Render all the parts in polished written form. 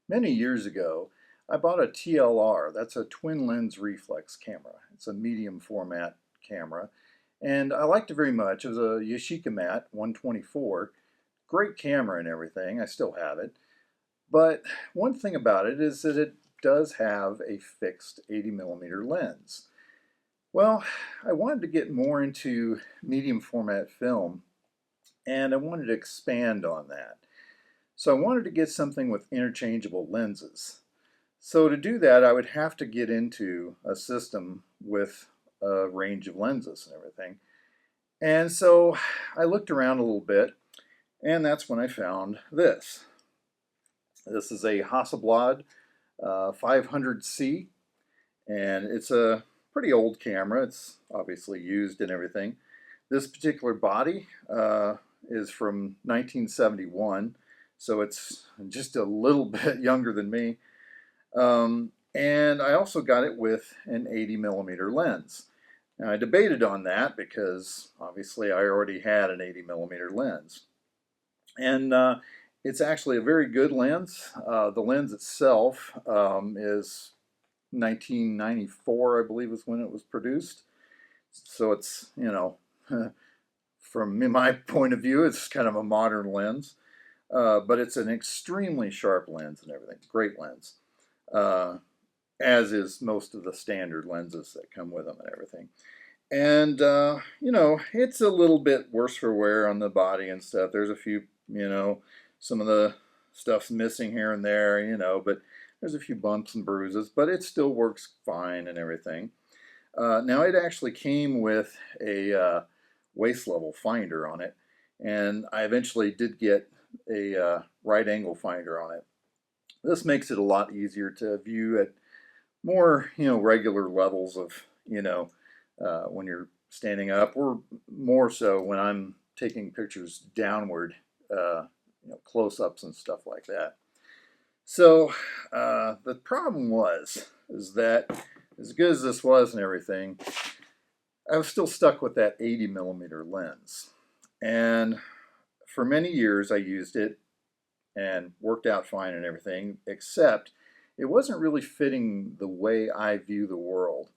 Many years ago, I bought a TLR. That's a twin lens reflex camera. It's a medium format camera, and I liked it very much. It was a Yashica Mat 124. Great camera and everything. I still have it. But one thing about it is that it does have a fixed 80 millimeter lens. Well, I wanted to get more into medium format film, and I wanted to expand on that. So I wanted to get something with interchangeable lenses. So to do that, I would have to get into a system with a range of lenses and everything. And so I looked around a little bit, and that's when I found this. This is a Hasselblad 500C, and it's a pretty old camera. It's obviously used and everything. This particular body is from 1971, so it's just a little bit younger than me. And I also got it with an 80 millimeter lens. Now I debated on that because obviously I already had an 80 millimeter lens. And it's actually a very good lens. The lens itself is 1994, I believe, is when it was produced. So it's, from my point of view, it's kind of a modern lens. But it's an extremely sharp lens and everything. Great lens. As is most of the standard lenses that come with them and everything. And, it's a little bit worse for wear on the body and stuff. There's a few, some of the stuff's missing here and there, but there's a few bumps and bruises, but it still works fine and everything. Now, it actually came with a waist level finder on it, and I eventually did get a right angle finder on it. This makes it a lot easier to view at more, regular levels of, when you're standing up, or more so when I'm taking pictures downward, close-ups and stuff like that. So the problem is that as good as this was and everything, I was still stuck with that 80 millimeter lens. And for many years I used it and worked out fine and everything, except it wasn't really fitting the way I view the world.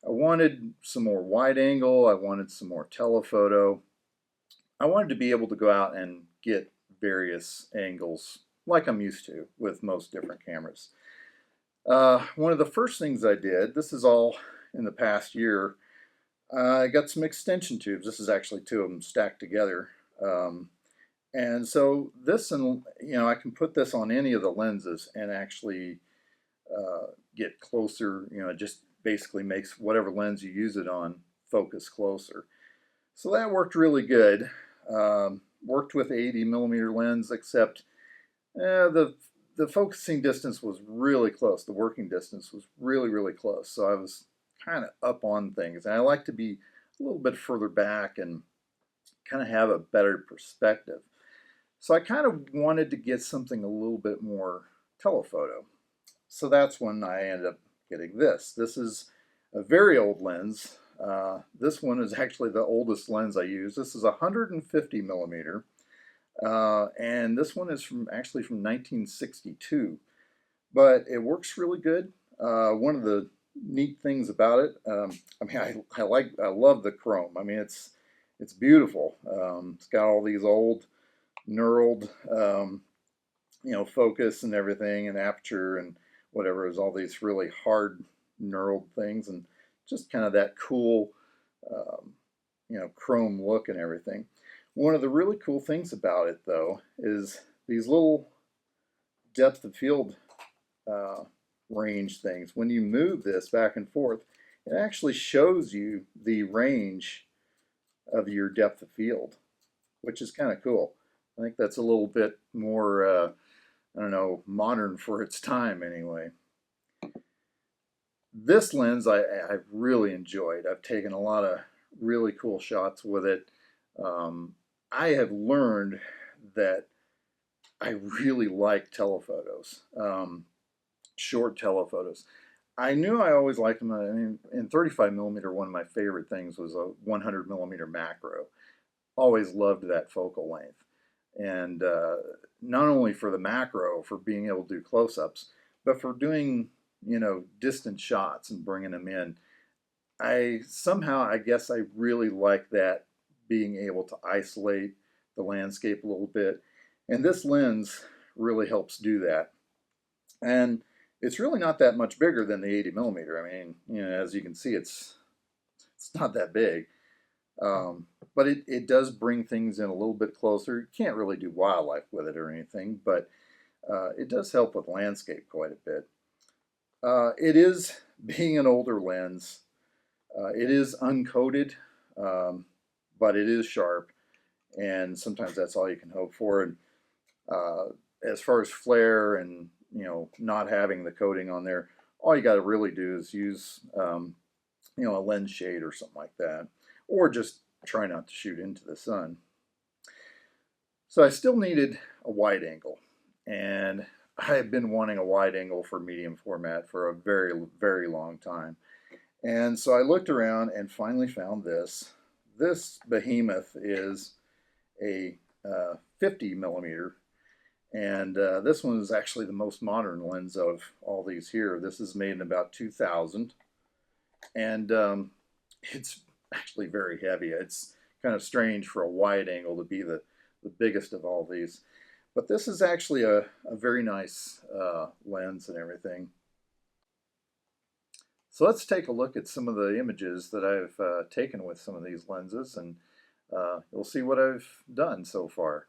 I wanted some more wide angle, I wanted some more telephoto. I wanted to be able to go out and get various angles like I'm used to with most different cameras. One of the first things I did, this is all in the past year, I got some extension tubes. This is actually two of them stacked together. And so this, and I can put this on any of the lenses and actually get closer. It just basically makes whatever lens you use it on focus closer. So that worked really good. Worked with 80 millimeter lens, except the focusing distance was really close. The working distance was really, really close. So I was kind of up on things. And I like to be a little bit further back and kind of have a better perspective. So I kind of wanted to get something a little bit more telephoto. So that's when I ended up getting this. This is a very old lens. This one is actually the oldest lens I use. This is 150 millimeter. And this one is actually from 1962. But it works really good. One of the neat things about it, I love the chrome. I mean, it's beautiful. It's got all these old knurled, focus and everything, and aperture and whatever, is all these really hard knurled things, and just kind of that cool, chrome look and everything. One of the really cool things about it, though, is these little depth of field range things. When you move this back and forth, it actually shows you the range of your depth of field, which is kind of cool. I think that's a little bit more, modern for its time anyway. This lens I've really enjoyed. I've taken a lot of really cool shots with it. I have learned that I really like telephotos, short telephotos. I knew I always liked them. I mean, in 35 millimeter, one of my favorite things was a 100 millimeter macro. Always loved that focal length. And not only for the macro, for being able to do close-ups, but for doing, distant shots and bringing them in. I guess I really like that, being able to isolate the landscape a little bit. And this lens really helps do that. And it's really not that much bigger than the 80 millimeter. I mean, as you can see, it's not that big. But it does bring things in a little bit closer. You can't really do wildlife with it or anything, but it does help with landscape quite a bit. It is, being an older lens, it is uncoated, but it is sharp, and sometimes that's all you can hope for. And as far as flare and not having the coating on there, all you got to really do is use a lens shade or something like that, or just try not to shoot into the sun. So I still needed a wide angle, and I have been wanting a wide angle for medium format for a very, very long time. And so I looked around and finally found this. This behemoth is a 50 millimeter, and this one is actually the most modern lens of all these here. This is made in about 2000, and it's actually very heavy. It's kind of strange for a wide angle to be the biggest of all these. But this is actually a very nice lens and everything. So let's take a look at some of the images that I've taken with some of these lenses, and you'll see what I've done so far.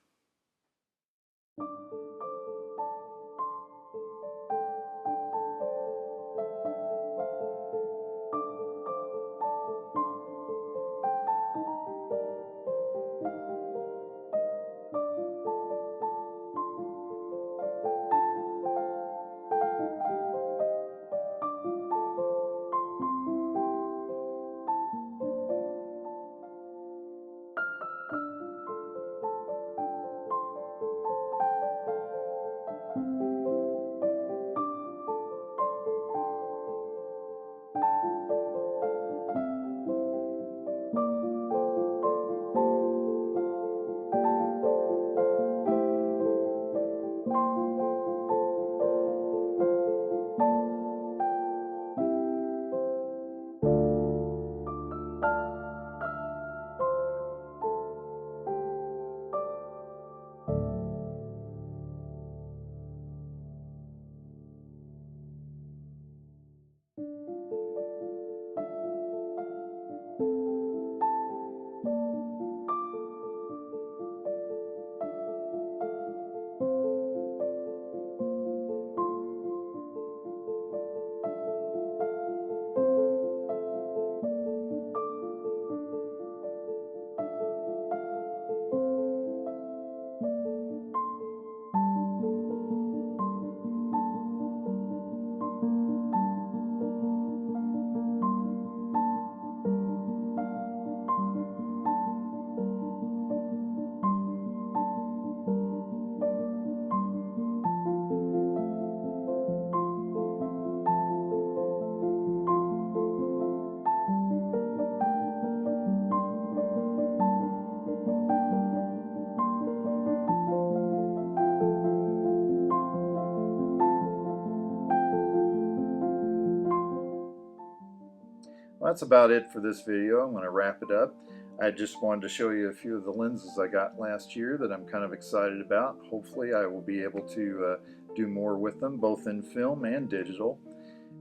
Well, that's about it for this video. I'm going to wrap it up. I just wanted to show you a few of the lenses I got last year that I'm kind of excited about. Hopefully I will be able to do more with them, both in film and digital.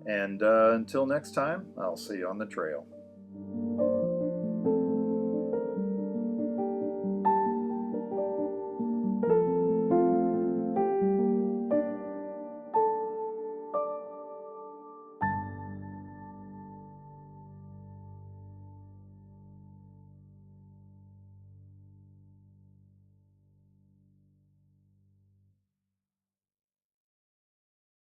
And until next time, I'll see you on the trail.